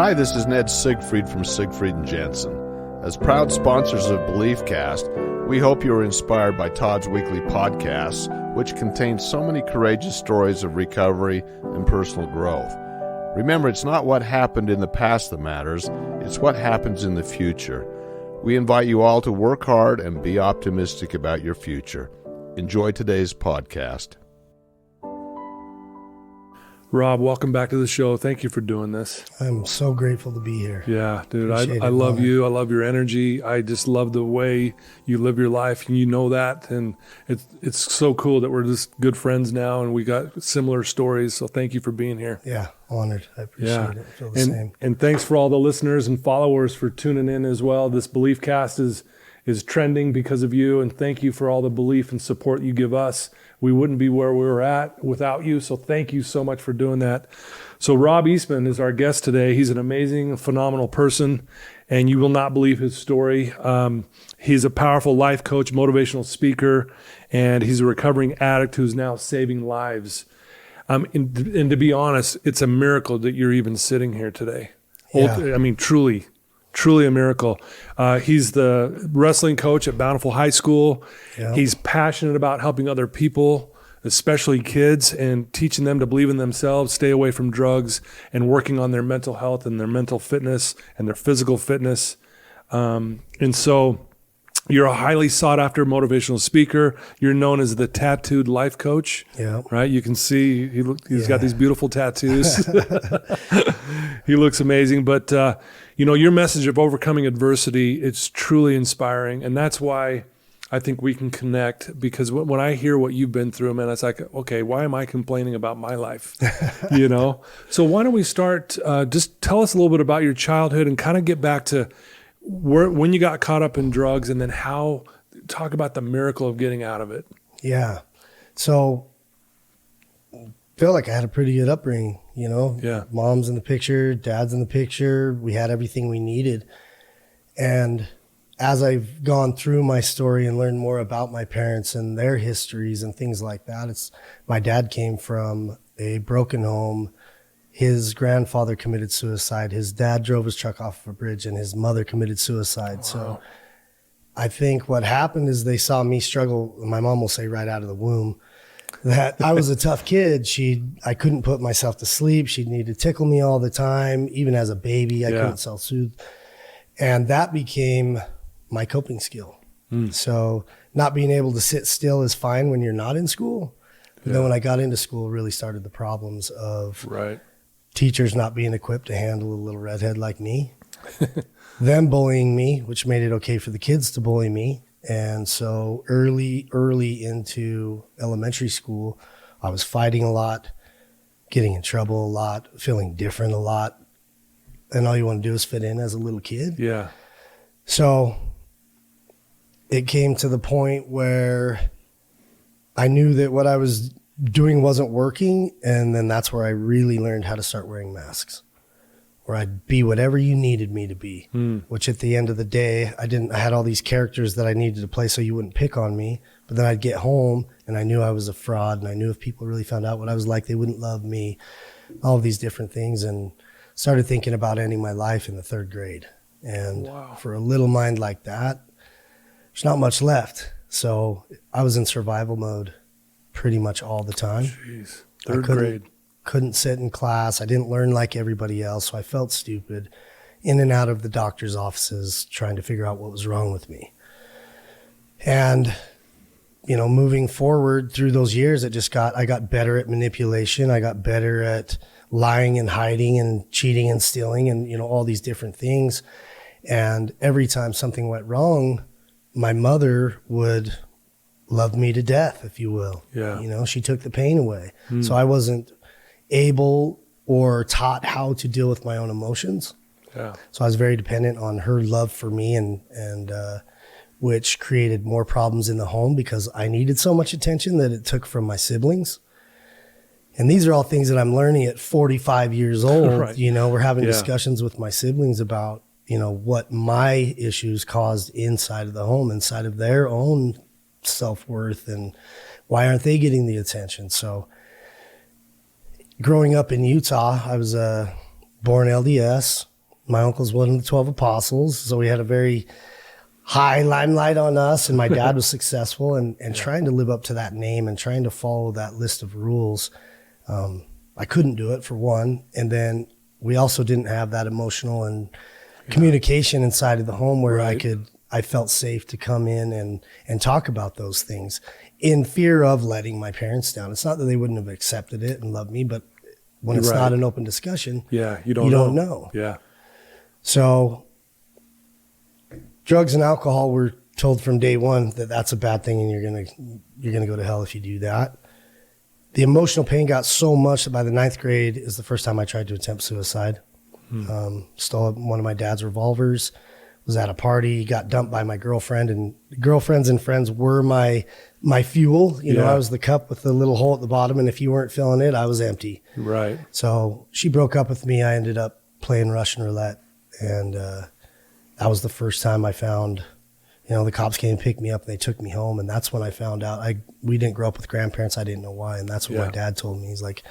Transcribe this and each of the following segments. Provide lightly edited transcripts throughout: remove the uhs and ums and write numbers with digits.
Hi, this is Ned Siegfried from Siegfried and Jensen. As proud sponsors of BeliefCast, we hope you are inspired by Todd's weekly podcasts, which contain so many courageous stories of recovery and personal growth. Remember, it's not what happened in the past that matters, it's what happens in the future. We invite you all to work hard and be optimistic about your future. Enjoy today's podcast. Rob, welcome back to the show. Thank you for doing this. I'm so grateful to be here. Yeah, dude, I love you. I love your energy. I just love the way you live your life, and you know that. And it's so cool that we're just good friends now, and we got similar stories. So thank you for being here. Yeah, honored. I appreciate it. I feel the same. And thanks for all the listeners and followers for tuning in as well. This BeliefCast is trending because of you, and thank you for all the belief and support you give us. We wouldn't be where we were at without you, so thank you so much for doing that. So Rob Eastman is our guest today. He's an amazing, phenomenal person, and you will not believe his story. He's a powerful life coach, motivational speaker, and he's a recovering addict who's now saving lives. And to be honest, it's a miracle that you're even sitting here today. Yeah. I mean, truly a miracle. He's the wrestling coach at Bountiful High School. Yeah. He's passionate about helping other people, especially kids, and teaching them to believe in themselves, stay away from drugs, and working on their mental health and their mental fitness and their physical fitness. And so you're a highly sought after motivational speaker. You're known as the tattooed life coach, Yeah. right? You can see he's got these beautiful tattoos. He looks amazing. But, your message of overcoming adversity, it's truly inspiring. And that's why I think we can connect, because when I hear what you've been through, man, it's like, okay, why am I complaining about my life? So why don't we start, just tell us a little bit about your childhood and kind of get back to when you got caught up in drugs, and then talk about the miracle of getting out of it. Yeah. So I feel like I had a pretty good upbringing, Yeah. Mom's in the picture, dad's in the picture. We had everything we needed. And as I've gone through my story and learned more about my parents and their histories and things like that, my dad came from a broken home. His grandfather committed suicide. His dad drove his truck off of a bridge, and his mother committed suicide. Wow. So I think what happened is they saw me struggle. My mom will say right out of the womb that I was a tough kid. I couldn't put myself to sleep. She'd need to tickle me all the time. Even as a baby, I couldn't self-soothe. And that became my coping skill. So not being able to sit still is fine when you're not in school. But then when I got into school, really started the problems of teachers not being equipped to handle a little redhead like me, them bullying me, which made it okay for the kids to bully me. And so early into elementary school, I was fighting a lot, getting in trouble a lot, feeling different a lot. And all you want to do is fit in as a little kid. Yeah. So it came to the point where I knew that what I was doing wasn't working. And then that's where I really learned how to start wearing masks, where I'd be whatever you needed me to be, which at the end of the day, I had all these characters that I needed to play so you wouldn't pick on me. But then I'd get home and I knew I was a fraud, and I knew if people really found out what I was like, they wouldn't love me, all of these different things. And started thinking about ending my life in the 3rd grade. And for a little mind like that, there's not much left. So I was in survival mode pretty much all the time. Jeez. 3rd grade. Couldn't sit in class. I didn't learn like everybody else, so I felt stupid. In and out of the doctor's offices trying to figure out what was wrong with me. And, moving forward through those years, I got better at manipulation. I got better at lying and hiding and cheating and stealing and, all these different things. And every time something went wrong, my mother would love me to death, if you will. Yeah. She took the pain away. So I wasn't able or taught how to deal with my own emotions. Yeah. So I was very dependent on her love for me, and which created more problems in the home because I needed so much attention that it took from my siblings. And these are all things that I'm learning at 45 years old. Right. We're having discussions with my siblings about, what my issues caused inside of the home, inside of their own self-worth, and why aren't they getting the attention? So growing up in Utah, I was born LDS, My uncle's one of the 12 apostles. So we had a very high limelight on us, and my dad was successful, and trying to live up to that name and trying to follow that list of rules. I couldn't do it, for one. And then we also didn't have that emotional and communication inside of the home where I felt safe to come in and talk about those things, in fear of letting my parents down. It's not that they wouldn't have accepted it and loved me, but when it's not an open discussion, you don't know. Yeah. So drugs and alcohol were told from day one that that's a bad thing, and you're gonna go to hell if you do that. The emotional pain got so much that by the 9th grade is the first time I tried to attempt suicide. Stole one of my dad's revolvers, was at a party, got dumped by my girlfriend, and girlfriends and friends were my fuel. You know, I was the cup with the little hole at the bottom, and if you weren't filling it, I was empty. Right. So she broke up with me. I ended up playing Russian roulette, and that was the first time I found, the cops came and picked me up and they took me home. And that's when I found out we didn't grow up with grandparents. I didn't know why. And that's what my dad told me. He's like,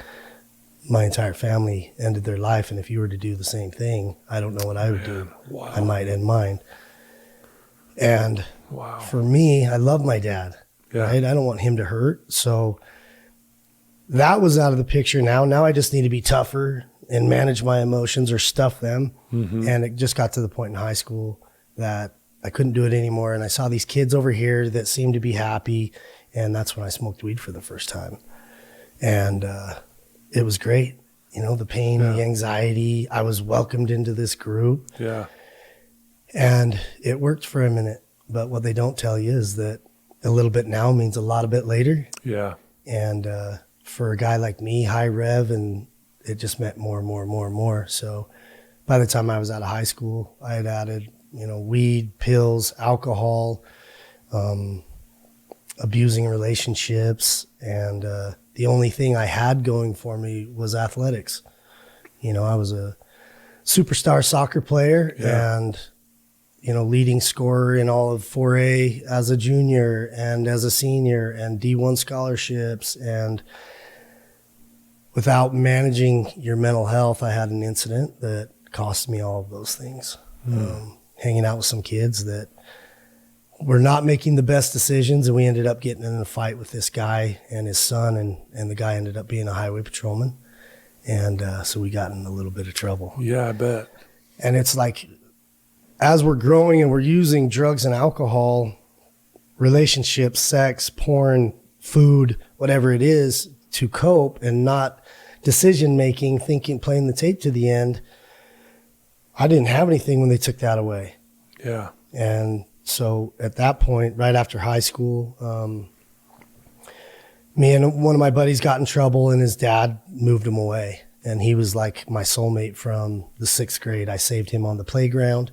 my entire family ended their life, and if you were to do the same thing, I don't know what I would do. Wow. I might end mine. And for me, I love my dad. Right? I don't want him to hurt. So that was out of the picture now. Now I just need to be tougher and manage my emotions or stuff them. And it just got to the point in high school that I couldn't do it anymore. And I saw these kids over here that seemed to be happy. And that's when I smoked weed for the first time. And it was great. The pain, the anxiety. I was welcomed into this group. Yeah. And it worked for a minute. But what they don't tell you is that a little bit now means a lot of bit later. Yeah. And for a guy like me, high rev, and it just meant more and more and more and more. So by the time I was out of high school, I had added, weed, pills, alcohol, abusing relationships. And the only thing I had going for me was athletics. I was a superstar soccer player and, leading scorer in all of 4A as a junior and as a senior, and D1 scholarships. And without managing your mental health, I had an incident that cost me all of those things. Hanging out with some kids that were not making the best decisions, and we ended up getting in a fight with this guy and his son, and the guy ended up being a highway patrolman. And so we got in a little bit of trouble. Yeah, I bet. And it's like, as we're growing and we're using drugs and alcohol, relationships, sex, porn, food, whatever it is, to cope and not decision-making, thinking, playing the tape to the end, I didn't have anything when they took that away. Yeah. And so at that point, right after high school, me and one of my buddies got in trouble, and his dad moved him away. And he was like my soulmate from the 6th grade. I saved him on the playground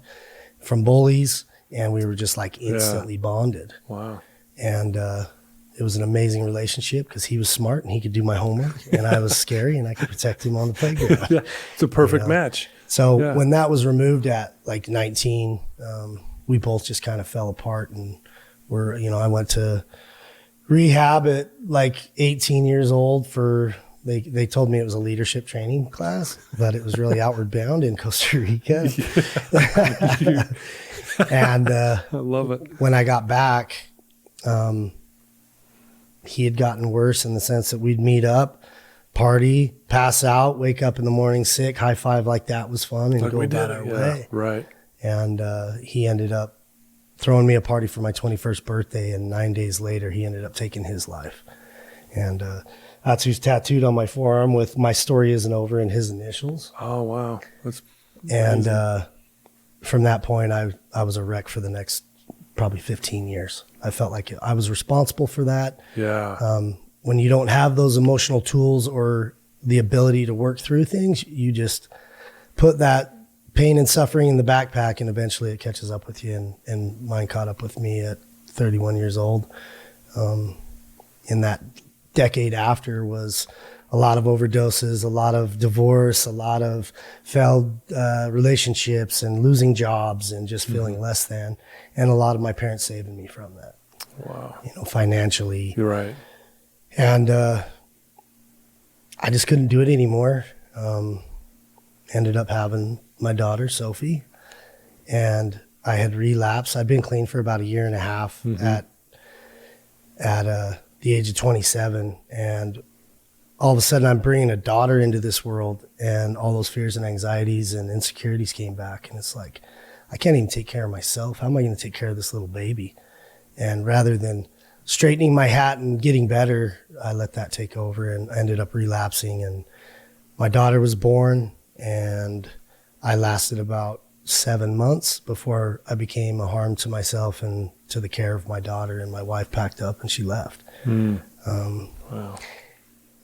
from bullies, and we were just like instantly bonded. Wow. And it was an amazing relationship because he was smart and he could do my homework, and I was scary and I could protect him on the playground. It's a perfect match. So when that was removed at like 19, we both just kind of fell apart, and I went to rehab at like 18 years old for, they told me it was a leadership training class, but it was really outward bound in Costa Rica. And I love it. When I got back, he had gotten worse in the sense that we'd meet up, party, pass out, wake up in the morning sick, high five like that was fun, and go about our way. Right. And he ended up throwing me a party for my 21st birthday, and 9 days later, he ended up taking his life. And that's who's tattooed on my forearm with "My story isn't over" in his initials. Oh, wow. That's amazing. And from that point, I was a wreck for the next probably 15 years. I felt like I was responsible for that. Yeah. When you don't have those emotional tools or the ability to work through things, you just put that pain and suffering in the backpack, and eventually it catches up with you. And mine caught up with me at 31 years old. In that decade after was a lot of overdoses, a lot of divorce, a lot of failed relationships, and losing jobs, and just feeling less than. And a lot of my parents saving me from that. Wow. Financially. You're right. And I just couldn't do it anymore. ended up having my daughter, Sophie, and I had relapsed. I'd been clean for about a year and a half at the age of 27. And all of a sudden I'm bringing a daughter into this world, and all those fears and anxieties and insecurities came back. And it's like, I can't even take care of myself. How am I going to take care of this little baby? And rather than straightening my hat and getting better, I let that take over and ended up relapsing. And my daughter was born, and I lasted about 7 months before I became a harm to myself and to the care of my daughter. And my wife packed up and she left. Wow.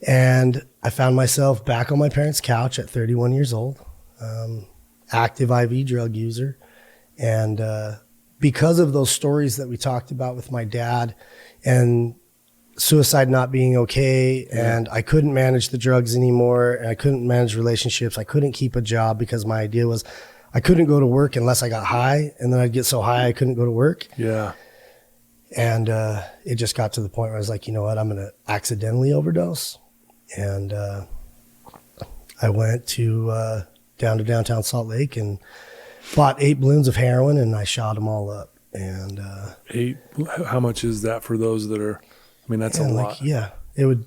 And I found myself back on my parents' couch at 31 years old, active IV drug user. And because of those stories that we talked about with my dad and suicide not being okay, and I couldn't manage the drugs anymore, and I couldn't manage relationships, I couldn't keep a job because my idea was I couldn't go to work unless I got high, and then I'd get so high I couldn't go to work. Yeah. And it just got to the point where I was like, you know what, I'm going to accidentally overdose. And I went down to downtown Salt Lake and bought 8 balloons of heroin, and I shot them all up. And 8, how much is that for those that are, I mean, that's a lot. It would,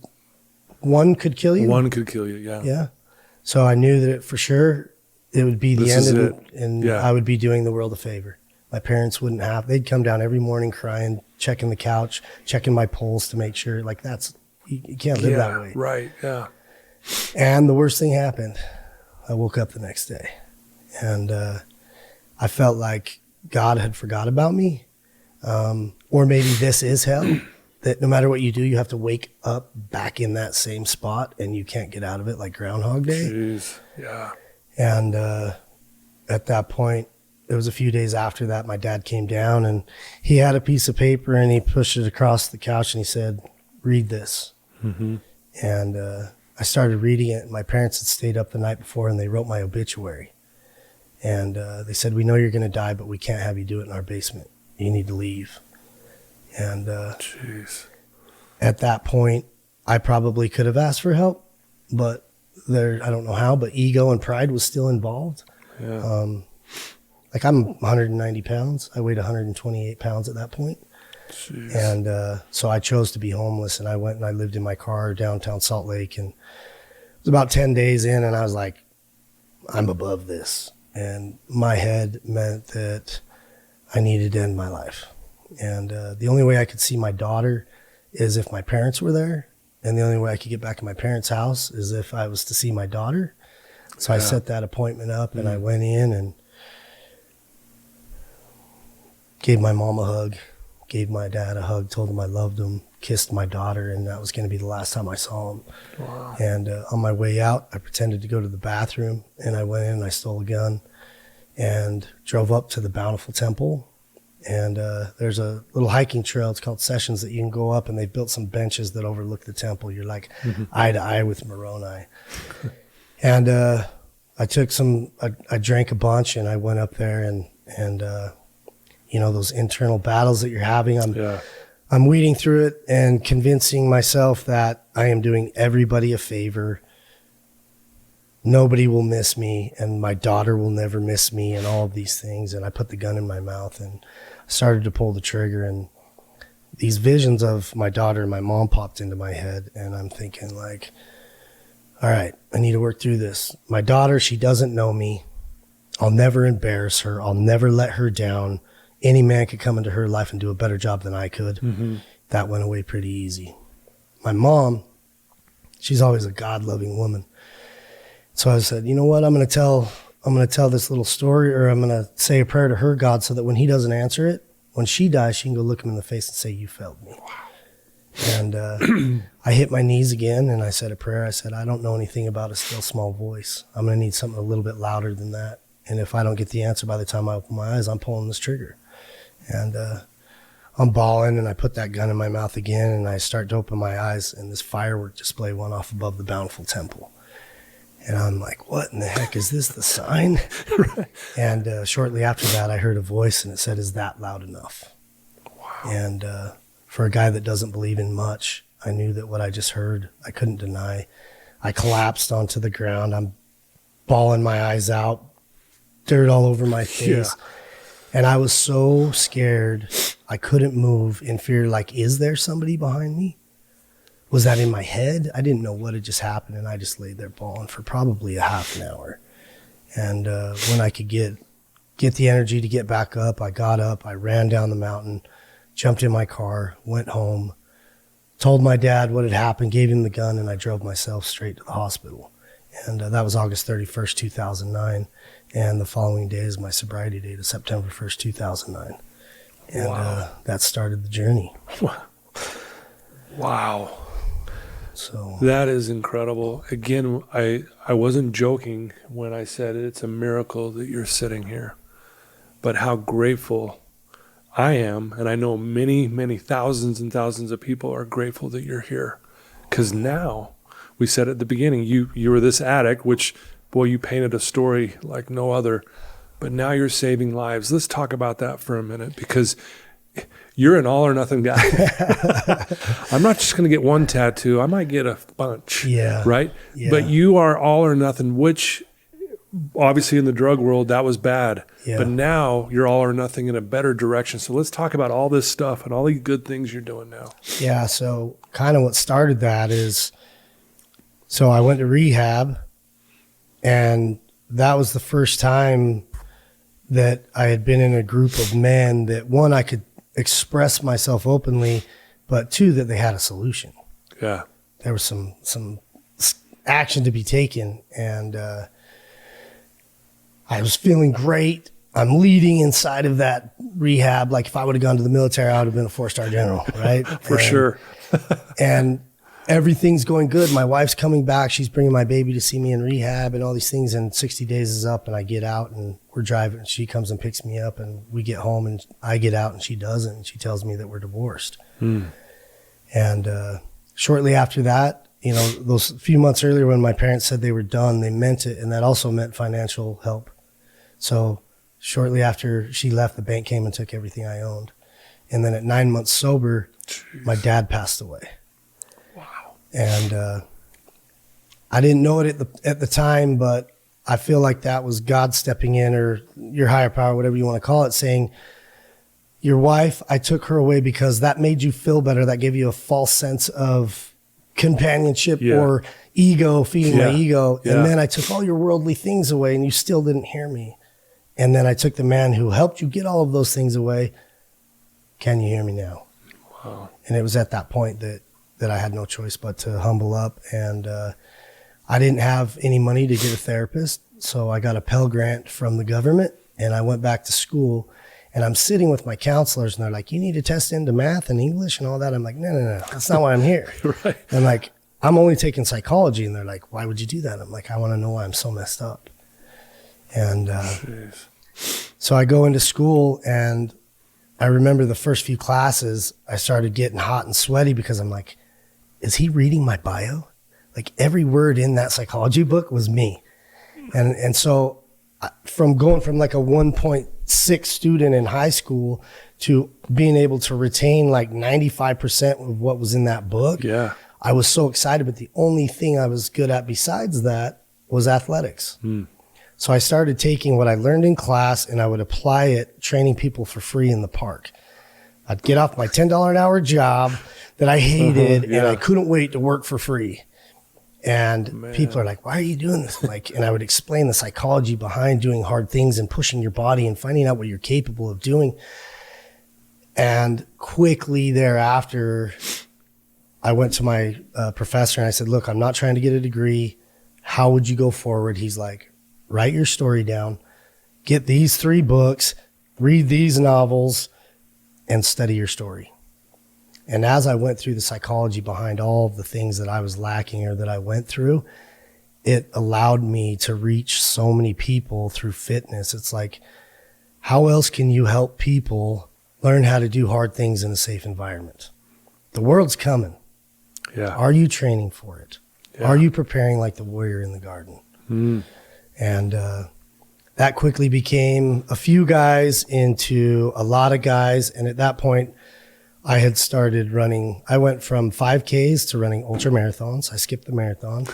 one could kill you. One could kill you, yeah. Yeah. So I knew that for sure it would be the end of it, and Yeah. I would be doing the world a favor. My parents wouldn't have, they'd come down every morning crying, checking the couch, checking my pulse to make sure, like, you can't live that way. Right, yeah. And the worst thing happened. I woke up the next day, and I felt like God had forgot about me, or maybe this is hell, that no matter what you do, you have to wake up back in that same spot, and you can't get out of it, like Groundhog Day. Jeez, yeah. And at that point, it was a few days after that, my dad came down, and he had a piece of paper, and he pushed it across the couch, and he said, "Read this." Mm-hmm. And I started reading it. My parents had stayed up the night before, and they wrote my obituary. And they said, "We know you're going to die, but we can't have you do it in our basement. You need to leave." And Jeez. at that point, I probably could have asked for help, but I don't know how, but ego and pride was still involved. Yeah. Like, I'm 190 pounds. I weighed 128 pounds at that point. Jeez. And so I chose to be homeless, and I went and I lived in my car downtown Salt Lake. And it was about 10 days in, and I was like, I'm above this. And my head meant that I needed to end my life. And the only way I could see my daughter is if my parents were there. And the only way I could get back in my parents' house is if I was to see my daughter. So I set that appointment up, and I went in and gave my mom a hug, gave my dad a hug, told him I loved him, kissed my daughter, and that was going to be the last time I saw him. Wow. And on my way out, I pretended to go to the bathroom, and I went in and I stole a gun and drove up to the Bountiful Temple. And there's a little hiking trail. It's called Sessions that you can go up, and they've built some benches that overlook the temple. You're like eye to eye with Moroni. And I took I drank a bunch, and I went up there, and you know, those internal battles that you're having. I'm weeding through it and convincing myself that I am doing everybody a favor. Nobody will miss me, and my daughter will never miss me, and all of these things. And I put the gun in my mouth and started to pull the trigger, and these visions of my daughter and my mom popped into my head. And I'm thinking, like, all right, I need to work through this. My daughter, she doesn't know me. I'll never embarrass her. I'll never let her down. Any man could come into her life and do a better job than I could. Mm-hmm. That went away pretty easy. My mom, she's always a God-loving woman. So I said, you know what? I'm going to tell this little story, or I'm going to say a prayer to her God, so that when he doesn't answer it, when she dies, she can go look him in the face and say, "You failed me." Wow. And I hit my knees again, and I said a prayer. I said, I don't know anything about a still small voice. I'm going to need something a little bit louder than that. And if I don't get the answer by the time I open my eyes, I'm pulling this trigger. And I'm bawling, and I put that gun in my mouth again, and I start to open my eyes, and this firework display went off above the Bountiful Temple. And I'm like, what in the heck, is this the sign? Right. And shortly after that, I heard a voice, and it said, "Is that loud enough?" Wow. And for a guy that doesn't believe in much, I knew that what I just heard, I couldn't deny. I collapsed onto the ground. I'm bawling my eyes out, dirt all over my face. Yeah. And I was so scared. I couldn't move in fear. Like, is there somebody behind me? Was that in my head? I didn't know what had just happened. And I just laid there bawling for probably a half an hour. And when I could get the energy to get back up, I got up, I ran down the mountain, jumped in my car, went home, told my dad what had happened, gave him the gun, and I drove myself straight to the hospital. And that was August 31st, 2009. And the following day is my sobriety date of September 1st, 2009. And Wow. that started the journey. Wow. So That is incredible. Again, I wasn't joking when I said it's a miracle that you're sitting here, but how grateful I am, and I know many, many thousands and thousands of people are grateful that you're here. Because now, we said at the beginning, you were this addict, which, boy, you painted a story like no other, but now you're saving lives. Let's talk about that for a minute, because you're an all or nothing guy. I'm not just going to get one tattoo. I might get a bunch. Yeah. Right? Yeah. But you are all or nothing, which obviously in the drug world, that was bad. Yeah. But now you're all or nothing in a better direction. So let's talk about all this stuff and all these good things you're doing now. yeah, so kind of what started that is, so I went to rehab, and that was the first time that I had been in a group of men that, one, I could express myself openly, but two, that they had a solution. Yeah. There was some action to be taken, and I was feeling great. I'm leading inside of that rehab. Like, if I would have gone to the military, I would have been a 4-star general, right? For sure. And everything's going good. My wife's coming back. She's bringing my baby to see me in rehab and all these things. And 60 days is up, and I get out, and we're driving. She comes and picks me up, and we get home, and I get out, and she doesn't. And she tells me that we're divorced. And shortly after that, you know, those few months earlier when my parents said they were done, they meant it. And that also meant financial help. So shortly after she left, the bank came and took everything I owned. And then at 9 months sober, my dad passed away. And I didn't know it at the time, but I feel like that was God stepping in, or your higher power, whatever you want to call it, saying, your wife, I took her away because that made you feel better. That gave you a false sense of companionship or ego, feeding my ego. And then I took all your worldly things away, and you still didn't hear me. And then I took the man who helped you get all of those things away. Can you hear me now? Wow. And it was at that point that I had no choice but to humble up. And I didn't have any money to get a therapist, so I got a Pell Grant from the government, and I went back to school. And I'm sitting with my counselors, and they're like, you need to test into math and English and all that. I'm like, no, that's not why I'm here. Right. And like, I'm only taking psychology. And they're like, why would you do that? I'm like, I want to know why I'm so messed up. And so I go into school, and I remember the first few classes, I started getting hot and sweaty because I'm like, is he reading my bio? Like, every word in that psychology book was me. And so from going from like a 1.6 student in high school to being able to retain like 95% of what was in that book, I was so excited. But the only thing I was good at besides that was athletics. So I started taking what I learned in class, and I would apply it training people for free in the park. I'd get off my $10 an hour job that I hated, and I couldn't wait to work for free. And people are like, why are you doing this? Like, and I would explain the psychology behind doing hard things and pushing your body and finding out what you're capable of doing. And quickly thereafter, I went to my professor, and I said, look, I'm not trying to get a degree. How would you go forward? He's like, write your story down, get these 3 books, read these novels, and study your story. And as I went through the psychology behind all of the things that I was lacking or that I went through, it allowed me to reach so many people through fitness. It's like, how else can you help people learn how to do hard things in a safe environment? The world's coming. Are you training for it? Are you preparing like the warrior in the garden? And that quickly became a few guys into a lot of guys. And at that point, I had started running. I went from 5Ks to running ultra marathons. I skipped the marathon.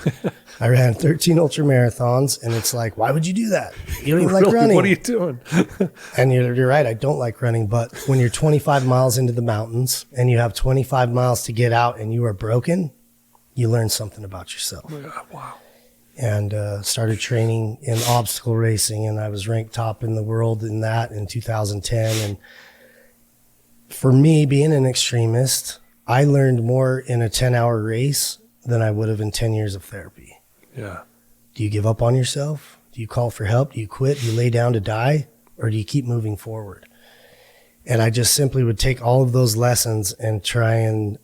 I ran 13 ultra marathons, and it's like, why would you do that? You don't even like running. What are you doing? And you're right. I don't like running, but when you're 25 miles into the mountains and you have 25 miles to get out and you are broken, you learn something about yourself. Wow. And started training in obstacle racing, and I was ranked top in the world in that in 2010. And for me, being an extremist, I learned more in a 10-hour race than I would have in 10 years of therapy. Yeah. Do you give up on yourself? Do you call for help? Do you quit? Do you lay down to die? Or do you keep moving forward? And I just simply would take all of those lessons and try and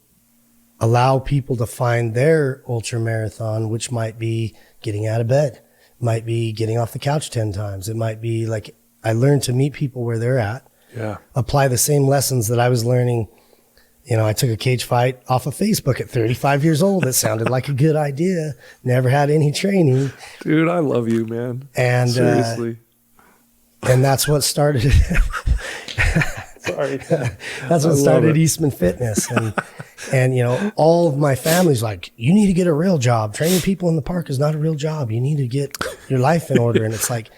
allow people to find their ultra marathon, which might be getting out of bed, might be getting off the couch 10 times. It might be like, I learned to meet people where they're at. Yeah. Apply the same lessons that I was learning. You know, I took a cage fight off of Facebook at 35 years old. It sounded like a good idea. Never had any training. Dude, I love you, man. And seriously. And that's what started. Sorry. That's what started Eastman Fitness. And you know, all of my family's like, you need to get a real job. Training people in the park is not a real job. You need to get your life in order. And it's like,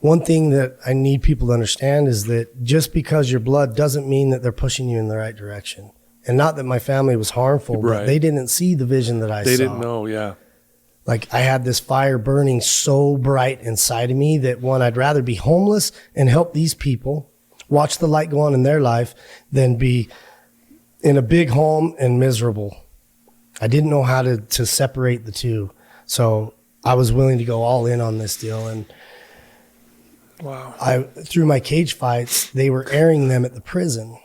one thing that I need people to understand is that just because your blood doesn't mean that they're pushing you in the right direction. And not that my family was harmful, right. But they didn't see the vision that I saw. They didn't know, yeah. Like I had this fire burning so bright inside of me that one, I'd rather be homeless and help these people, watch the light go on in their life, than be in a big home and miserable. I didn't know how to separate the two. So I was willing to go all in on this deal. And wow. Through my cage fights, they were airing them at the prison.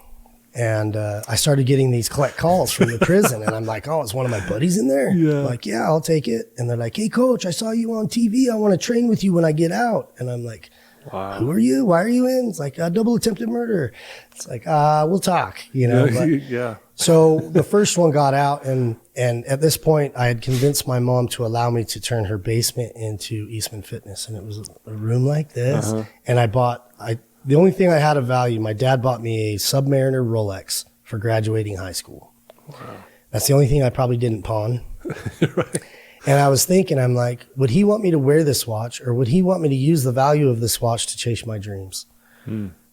And I started getting these collect calls from the prison. And I'm like, oh, is one of my buddies in there? Yeah. I'm like, yeah, I'll take it. And they're like, hey, coach, I saw you on TV. I want to train with you when I get out. And I'm like, wow. Who are you? Why are you in? It's like double attempted murder. It's like, we'll talk, you know. Yeah. But, Yeah. So the first one got out, and at this point, I had convinced my mom to allow me to turn her basement into Eastman Fitness, and it was a room like this. Uh-huh. And the only thing I had of value, my dad bought me a Submariner Rolex for graduating high school. Wow. That's the only thing I probably didn't pawn. Right. And I was thinking, I'm like, would he want me to wear this watch, or would he want me to use the value of this watch to chase my dreams?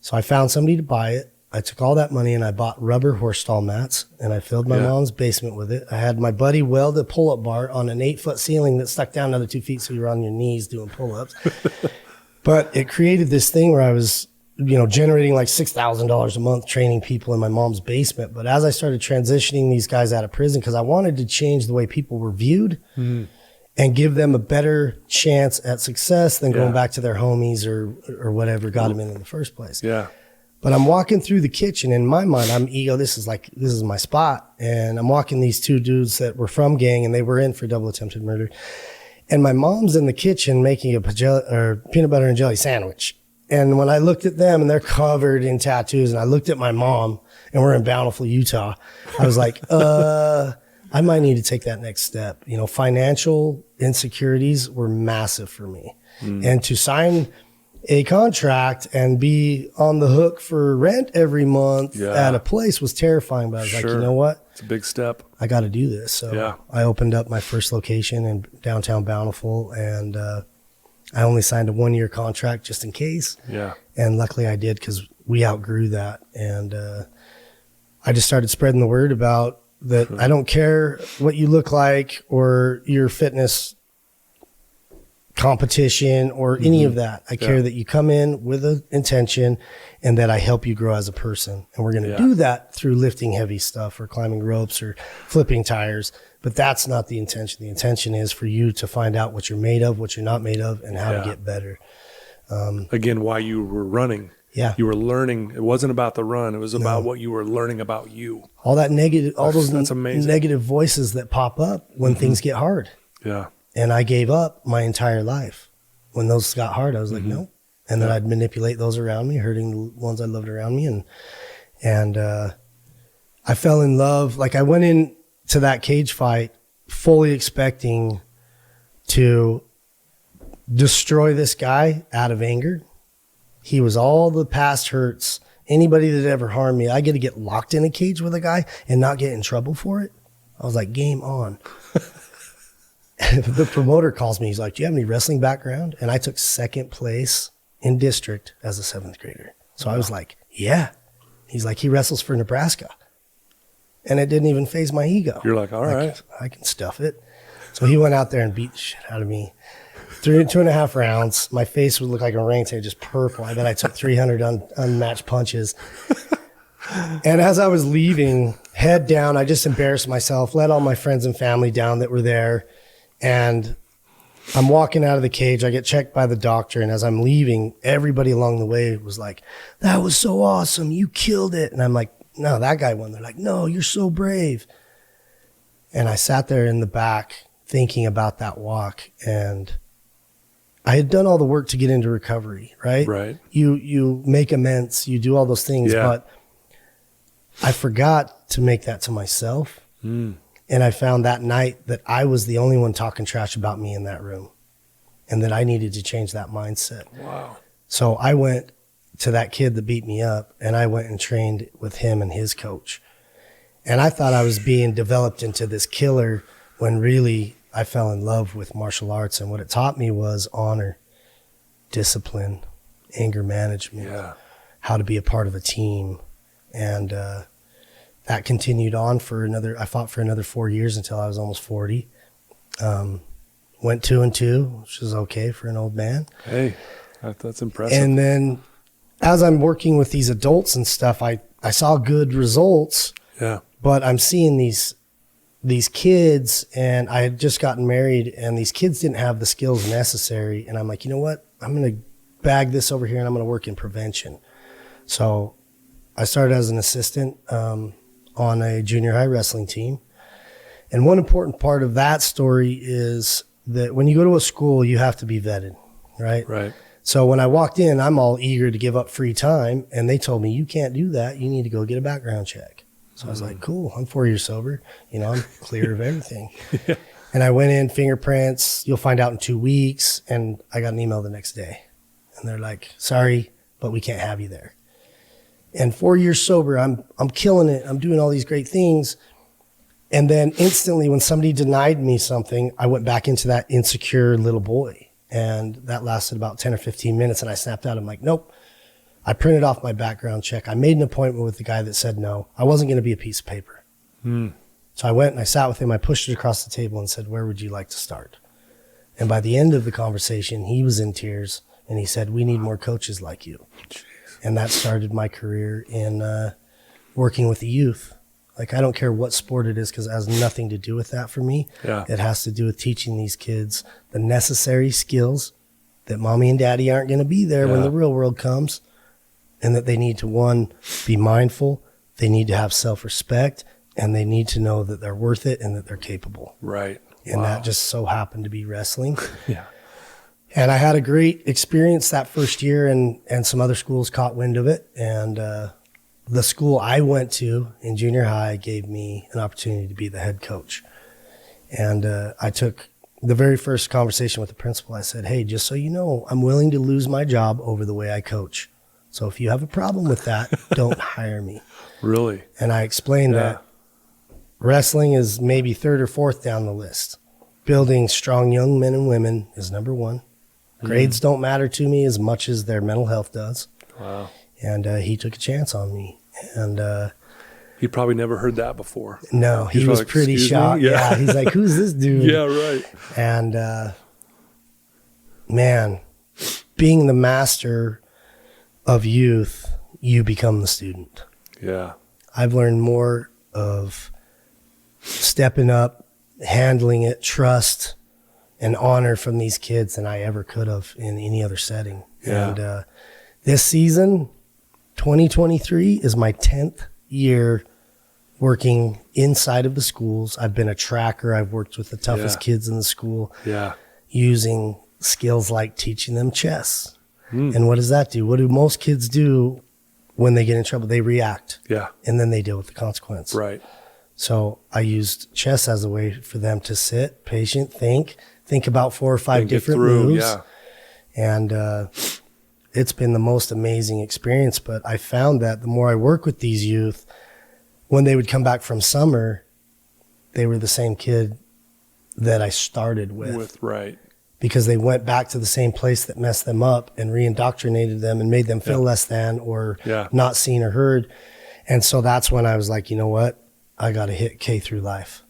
So I found somebody to buy it. I took all that money and I bought rubber horse stall mats, and I filled my mom's basement with it. I had my buddy weld a pull-up bar on an 8-foot ceiling that stuck down another 2 feet, so you're on your knees doing pull-ups. But it created this thing where I was, you know, generating like $6,000 a month training people in my mom's basement. But as I started transitioning these guys out of prison, because I wanted to change the way people were viewed and give them a better chance at success than going back to their homies or whatever got them in the first place. Yeah. But I'm walking through the kitchen. In my mind, I'm ego. This is my spot. And I'm walking these two dudes that were from gang, and they were in for double attempted murder. And my mom's in the kitchen making a peanut butter and jelly sandwich. And when I looked at them, and they're covered in tattoos, and I looked at my mom, and we're in Bountiful, Utah, I was like, I might need to take that next step. You know, financial insecurities were massive for me. And to sign a contract and be on the hook for rent every month at a place was terrifying. But I was like, you know what? It's a big step. I got to do this. So I opened up my first location in downtown Bountiful, and I only signed a 1-year contract just in case. Yeah. And luckily I did, because we outgrew that. And I just started spreading the word about that. I don't care what you look like or your fitness competition or any of that. I care that you come in with an intention and that I help you grow as a person. And we're going to do that through lifting heavy stuff or climbing ropes or flipping tires. But that's not the intention. The intention is for you to find out what you're made of, what you're not made of, and how to get better. Again, why you were running. Yeah. You were learning. It wasn't about the run. It was about what you were learning about you. All that negative, all those that's amazing. negative voices that pop up when things get hard. Yeah. And I gave up my entire life. When those got hard, I was like, no. And then I'd manipulate those around me, hurting the ones I loved around me. And I fell in love. Like I went into that cage fight fully expecting to destroy this guy out of anger. He was all the past hurts Anybody that ever harmed me, I get to get locked in a cage with a guy and not get in trouble for it. I was like, game on. The promoter calls me. He's like, do you have any wrestling background? And I took second place in district as a 7th grader. So I was like, yeah. He's like, he wrestles for Nebraska. And it didn't even faze my ego. You're like, all right. I can stuff it. So he went out there and beat the shit out of me. 2.5 rounds. My face would look like a orangutan, just purple. I bet I took 300 unmatched punches. And as I was leaving, head down, I just embarrassed myself, let all my friends and family down that were there. And I'm walking out of the cage. I get checked by the doctor. And as I'm leaving, everybody along the way was like, that was so awesome. You killed it. And I'm like, no, that guy won. They're like, no, you're so brave. And I sat there in the back thinking about that walk. And I had done all the work to get into recovery, right? Right. You make amends. You do all those things. Yeah. But I forgot to make that to myself. And I found that night that I was the only one talking trash about me in that room and that I needed to change that mindset. Wow. So I went to that kid that beat me up and I went and trained with him and his coach. And I thought I was being developed into this killer when really I fell in love with martial arts. And what it taught me was honor, discipline, anger management, how to be a part of a team. And, that continued on I fought for another 4 years until I was almost 40. Went 2-2, which is okay for an old man. Hey, that's impressive. And then as I'm working with these adults and stuff, I saw good results. Yeah. But I'm seeing these kids, and I had just gotten married, and these kids didn't have the skills necessary. And I'm like, you know what? I'm going to bag this over here, and I'm going to work in prevention. So I started as an assistant on a junior high wrestling team. And one important part of that story is that when you go to a school, you have to be vetted, right? Right. So when I walked in, I'm all eager to give up free time. And they told me, you can't do that. You need to go get a background check. So I was like, cool. I'm 4 years sober. I'm clear of everything. Yeah. And I went in, fingerprints. You'll find out in 2 weeks. And I got an email the next day. And they're like, sorry, but we can't have you there. And 4 years sober, I'm killing it. I'm doing all these great things. And then instantly when somebody denied me something, I went back into that insecure little boy. And that lasted about 10 or 15 minutes. And I snapped out. I'm like, nope. I printed off my background check. I made an appointment with the guy that said no. I wasn't going to be a piece of paper. So I went and I sat with him. I pushed it across the table and said, where would you like to start? And by the end of the conversation, he was in tears. And he said, we need more coaches like you. And that started my career in working with the youth. Like, I don't care what sport it is because it has nothing to do with that for me. Yeah. It has to do with teaching these kids the necessary skills that mommy and daddy aren't going to be there when the real world comes, and that they need to, one, be mindful, they need to have self-respect, and they need to know that they're worth it and that they're capable. Right. And that just so happened to be wrestling. Yeah. And I had a great experience that first year, and some other schools caught wind of it. And the school I went to in junior high gave me an opportunity to be the head coach. And I took the very first conversation with the principal. I said, hey, just so you know, I'm willing to lose my job over the way I coach. So if you have a problem with that, don't hire me. Really? And I explained that wrestling is maybe third or fourth down the list. Building strong young men and women is number one. Grades don't matter to me as much as their mental health does. Wow. And he took a chance on me. And he probably never heard that before. no, he was like, pretty "Excuse me?" shocked. Yeah. He's like, who's this dude? Yeah, right. And man, being the master of youth, you become the student. Yeah. I've learned more of stepping up, handling it, trust, and honor from these kids than I ever could have in any other setting. Yeah. And this season, 2023, is my 10th year working inside of the schools. I've been a tracker. I've worked with the toughest kids in the school. Yeah. Using skills like teaching them chess. And what does that do? What do most kids do when they get in trouble? They react. Yeah. And then they deal with the consequence. Right. So I used chess as a way for them to sit, patient, think about 4 or 5 different moves. Yeah. And it's been the most amazing experience. But I found that the more I work with these youth, when they would come back from summer, they were the same kid that I started with. Right. Because they went back to the same place that messed them up and re-indoctrinated them and made them feel less than or not seen or heard. And so that's when I was like, you know what? I got to hit K through life.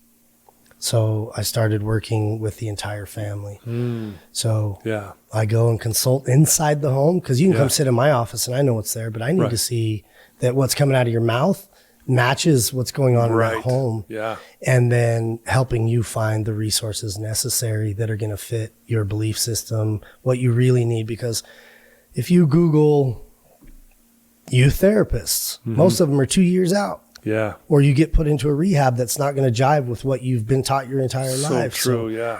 So I started working with the entire family. So I go and consult inside the home, because you can come sit in my office and I know what's there, but I need to see that what's coming out of your mouth matches what's going on in that home. And then helping you find the resources necessary that are going to fit your belief system, what you really need. Because if you Google youth therapists, most of them are 2 years out. Or you get put into a rehab that's not going to jive with what you've been taught your entire life. So true,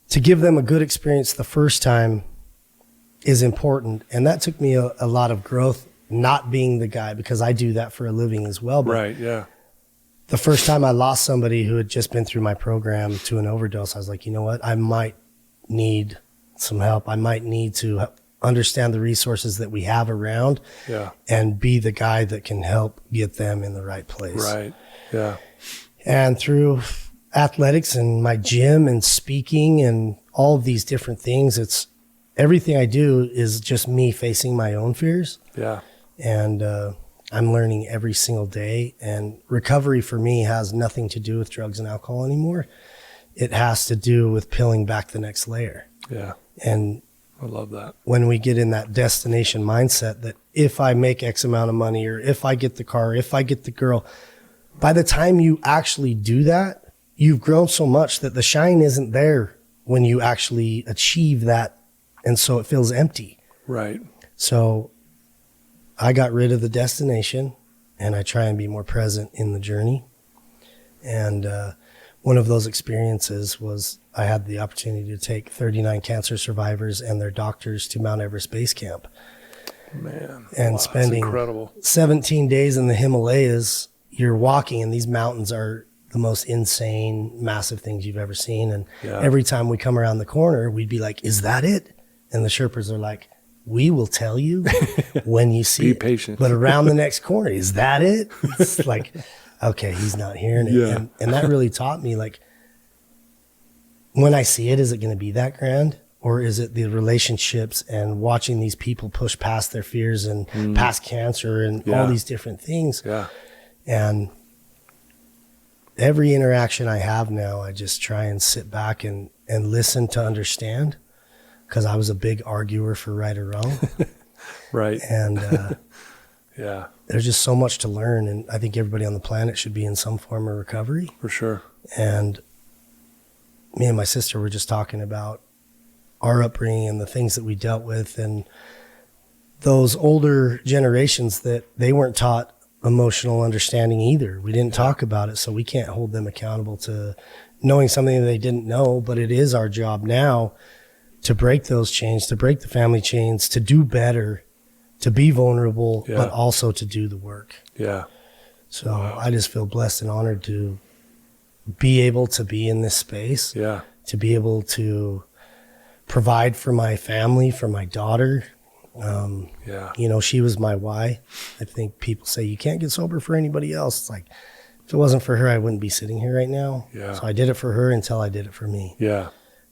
to give them a good experience the first time is important. And that took me a lot of growth, not being the guy, because I do that for a living as well. But the first time I lost somebody who had just been through my program to an overdose, I was like, you know what? I might need some help. I might need to understand the resources that we have around and be the guy that can help get them in the right place. And through athletics and my gym and speaking and all of these different things, it's everything I do is just me facing my own fears. And I'm learning every single day. And recovery for me has nothing to do with drugs and alcohol anymore. It has to do with peeling back the next layer. And I love that. When we get in that destination mindset that if I make X amount of money, or if I get the car, if I get the girl, by the time you actually do that, you've grown so much that the shine isn't there when you actually achieve that. And so it feels empty. So I got rid of the destination and I try and be more present in the journey. And one of those experiences was I had the opportunity to take 39 cancer survivors and their doctors to Mount Everest Base Camp. And spending 17 days in the Himalayas, you're walking, and these mountains are the most insane, massive things you've ever seen. And every time we come around the corner, we'd be like, is that it? And the Sherpas are like, we will tell you when you see it. Be patient. But around the next corner, is that it? It's like, okay, he's not hearing it. And that really taught me, like, when I see it, is it going to be that grand? Or is it the relationships and watching these people push past their fears and past cancer and all these different things? And every interaction I have now, I just try and sit back and listen to understand, because I was a big arguer for right or wrong. And there's just so much to learn. And I think everybody on the planet should be in some form of recovery. For sure. And me and my sister were just talking about our upbringing and the things that we dealt with, and those older generations that they weren't taught emotional understanding either. We didn't talk about it, so we can't hold them accountable to knowing something that they didn't know. But it is our job now to break those chains, to break the family chains, to do better, to be vulnerable, but also to do the work. So I just feel blessed and honored to be able to be in this space, to be able to provide for my family, for my daughter. You know, she was my why. I think people say you can't get sober for anybody else. It's like, if it wasn't for her, I wouldn't be sitting here right now. So I did it for her until I did it for me.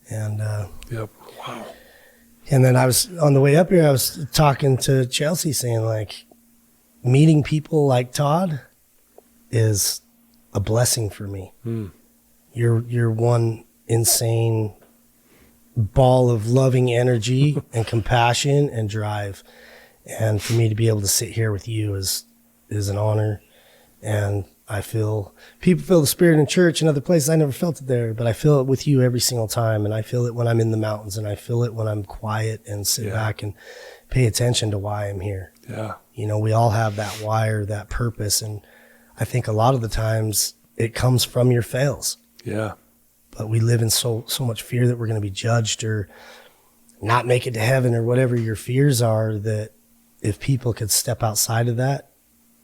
And wow. And then I was on the way up here, I was talking to Chelsea, saying, like, meeting people like Todd is a blessing for me. You're one insane ball of loving energy and compassion and drive. And for me to be able to sit here with you is an honor. And I feel people feel the spirit in church and other places. I never felt it there, but I feel it with you every single time. And I feel it when I'm in the mountains, and I feel it when I'm quiet and sit back and pay attention to why I'm here. You know, we all have that why or that purpose. And I think a lot of the times it comes from your fails. But we live in so much fear that we're going to be judged or not make it to heaven or whatever your fears are, that if people could step outside of that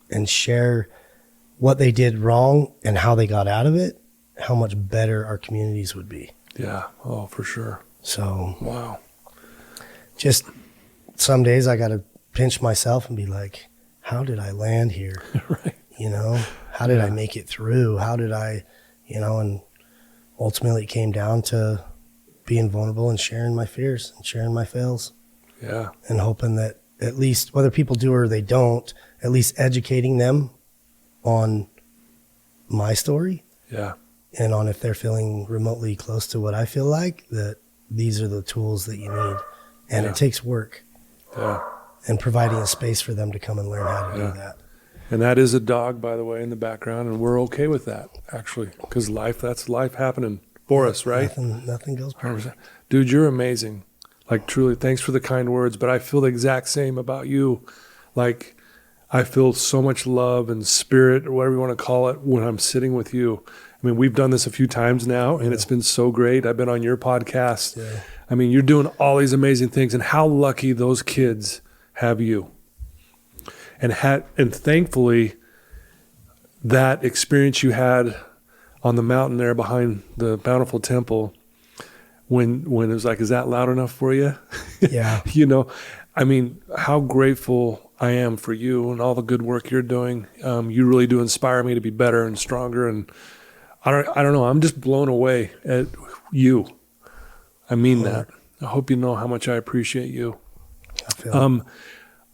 and share what they did wrong and how they got out of it, how much better our communities would be. Oh, for sure. So wow, just some days I got to pinch myself and be like, how did I land here? Right. You know, how did I make it through? How did I, you know, and ultimately it came down to being vulnerable and sharing my fears and sharing my fails. Yeah. And hoping that at least, whether people do or they don't, at least educating them on my story. Yeah. And on if they're feeling remotely close to what I feel like, that these are the tools that you need. And it takes work. Yeah. And providing a space for them to come and learn how to do that. And that is a dog, by the way, in the background, and we're okay with that, actually, because that's life happening for us, right? Nothing goes perfect. 100%. Dude, you're amazing. Like, truly, thanks for the kind words, but I feel the exact same about you. Like, I feel so much love and spirit, or whatever you want to call it, when I'm sitting with you. I mean, we've done this a few times now, and it's been so great. I've been on your podcast. Yeah. I mean, you're doing all these amazing things, and how lucky those kids have you. And thankfully, that experience you had on the mountain there behind the Bountiful Temple, when it was like, is that loud enough for you? Yeah. You know, I mean, how grateful I am for you and all the good work you're doing. You really do inspire me to be better and stronger. And I don't know, I'm just blown away at you. I mean that. I hope you know how much I appreciate you. I feel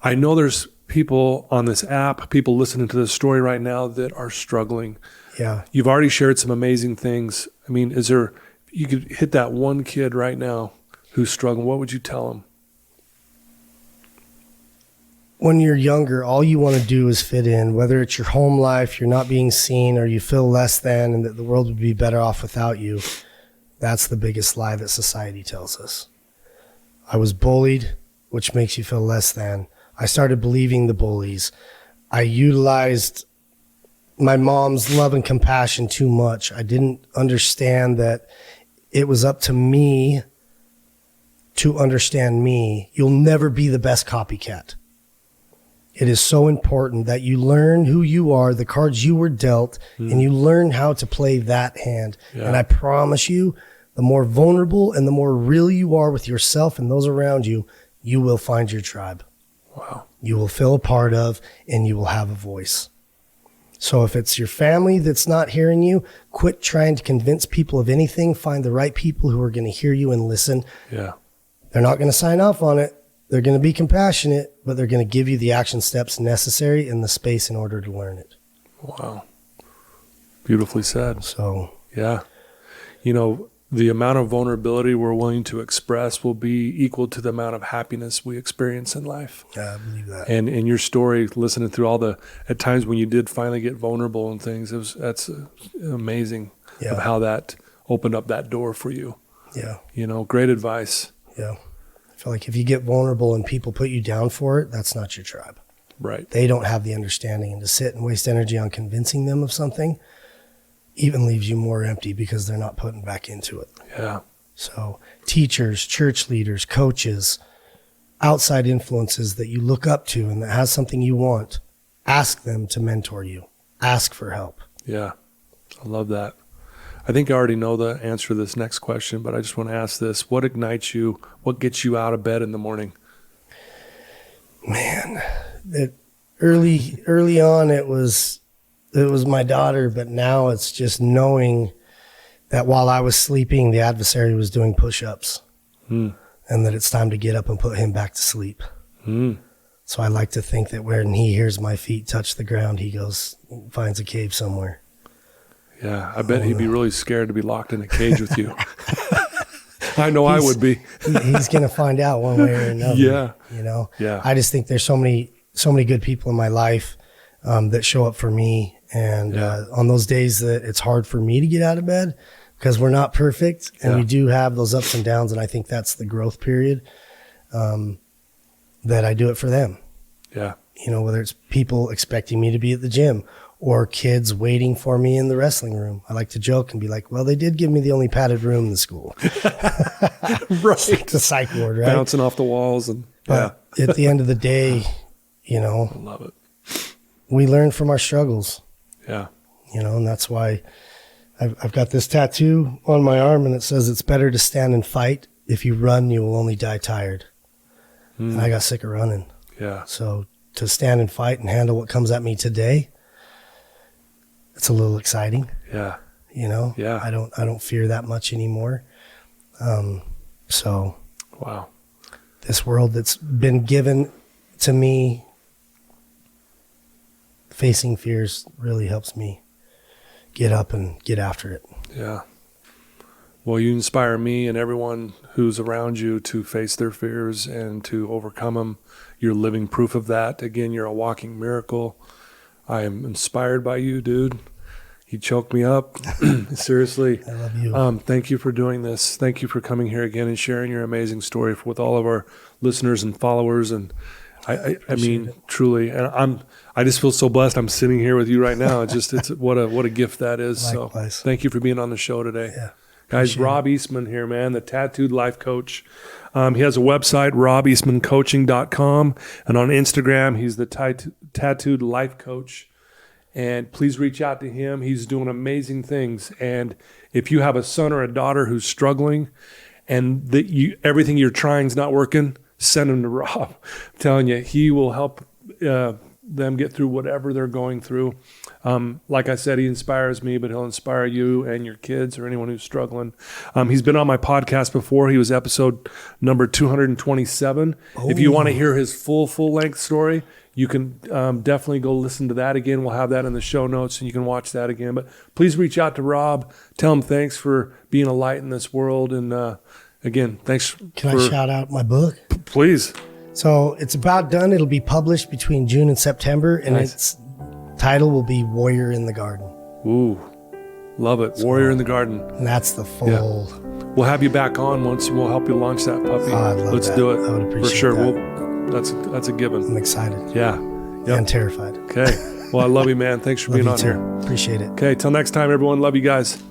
I know there's people on this app, people listening to this story right now that are struggling. Yeah. You've already shared some amazing things. I mean, you could hit that one kid right now who's struggling, what would you tell him? When you're younger, all you want to do is fit in, whether it's your home life, you're not being seen, or you feel less than and that the world would be better off without you. That's the biggest lie that society tells us. I was bullied, which makes you feel less than. I started believing the bullies. I utilized my mom's love and compassion too much. I didn't understand that it was up to me to understand me. You'll never be the best copycat. It is so important that you learn who you are, the cards you were dealt, and you learn how to play that hand. Yeah. And I promise you, the more vulnerable and the more real you are with yourself and those around you, you will find your tribe. Wow. You will feel a part of, and you will have a voice. So if it's your family that's not hearing you, quit trying to convince people of anything. Find the right people who are going to hear you and listen. Yeah. They're not going to sign off on it. They're going to be compassionate, but they're going to give you the action steps necessary in the space in order to learn it. Wow. Beautifully said. So, yeah. You know, the amount of vulnerability we're willing to express will be equal to the amount of happiness we experience in life. yeah, I believe that. And in your story, listening through at times when you did finally get vulnerable and things, that's amazing of how that opened up that door for you. Yeah. You know, great advice. Yeah. I feel like if you get vulnerable and people put you down for it, that's not your tribe. Right. They don't have the understanding, and to sit and waste energy on convincing them of something even leaves you more empty because they're not putting back into it. Yeah. So teachers, church leaders, coaches, outside influences that you look up to and that has something you want, ask them to mentor you. Ask for help. Yeah. I love that. I think I already know the answer to this next question, but I just want to ask this. What ignites you? What gets you out of bed in the morning? Man, early on it was my daughter, but now it's just knowing that while I was sleeping, the adversary was doing push-ups and that it's time to get up and put him back to sleep. So I like to think that when he hears my feet touch the ground, he finds a cave somewhere. Yeah, I bet he'd be really scared to be locked in a cage with you. I know I would be. He's going to find out one way or another. Yeah. You know? Yeah. I just think there's so many good people in my life that show up for me. And on those days that it's hard for me to get out of bed because we're not perfect and we do have those ups and downs. And I think that's the growth period that I do it for them. Yeah. You know, whether it's people expecting me to be at the gym or kids waiting for me in the wrestling room. I like to joke and be like, well, they did give me the only padded room in the school. Right. It's a psych ward, right? Bouncing off the walls. But at the end of the day, you know, I love it. We learn from our struggles. Yeah. You know, and that's why I've got this tattoo on my arm and it says it's better to stand and fight. If you run, you will only die tired. and I got sick of running. Yeah. So to stand and fight and handle what comes at me today, it's a little exciting. Yeah. You know, Yeah. I don't fear that much anymore. So Wow. this world that's been given to me, facing fears really helps me get up and get after it. Yeah. Well, you inspire me and everyone who's around you to face their fears and to overcome them. You're living proof of that. Again, you're a walking miracle. I am inspired by you, dude. You choked me up. Seriously. I love you. Thank you for doing this. Thank you for coming here again and sharing your amazing story with all of our listeners and followers. And I mean, truly, and I just feel so blessed. I'm sitting here with you right now. It's what a gift that is. Likewise. So thank you for being on the show today. Yeah. Guys, Rob Eastman here, man, the tattooed life coach. He has a website, robeastmancoaching.com. And on Instagram, he's the tattooed life coach. And please reach out to him. He's doing amazing things. And if you have a son or a daughter who's struggling and everything you're trying is not working, send him to Rob. I'm telling you, he will help them get through whatever they're going through. Like I said, he inspires me, but he'll inspire you and your kids or anyone who's struggling. He's been on my podcast before. He was episode number 227. Oh. If you want to hear his full-length story, you can definitely go listen to that again. We'll have that in the show notes, and you can watch that again. But please reach out to Rob. Tell him thanks for being a light in this world. And again, thanks. Can I shout out my book? Please. So it's about done. It'll be published between June and September, and Nice. its title will be Warrior in the Garden. Ooh, love it. Warrior in the Garden. And that's the full. We'll have you back on once. We'll help you launch that puppy. Oh, I'd love Let's that. do it. I would appreciate for sure. that. That's a given. I'm excited Yeah. Yep. and terrified. Okay. Well, I love you, man. Thanks for Love being you on too. here. Appreciate it. Okay. Till next time, everyone. Love you guys.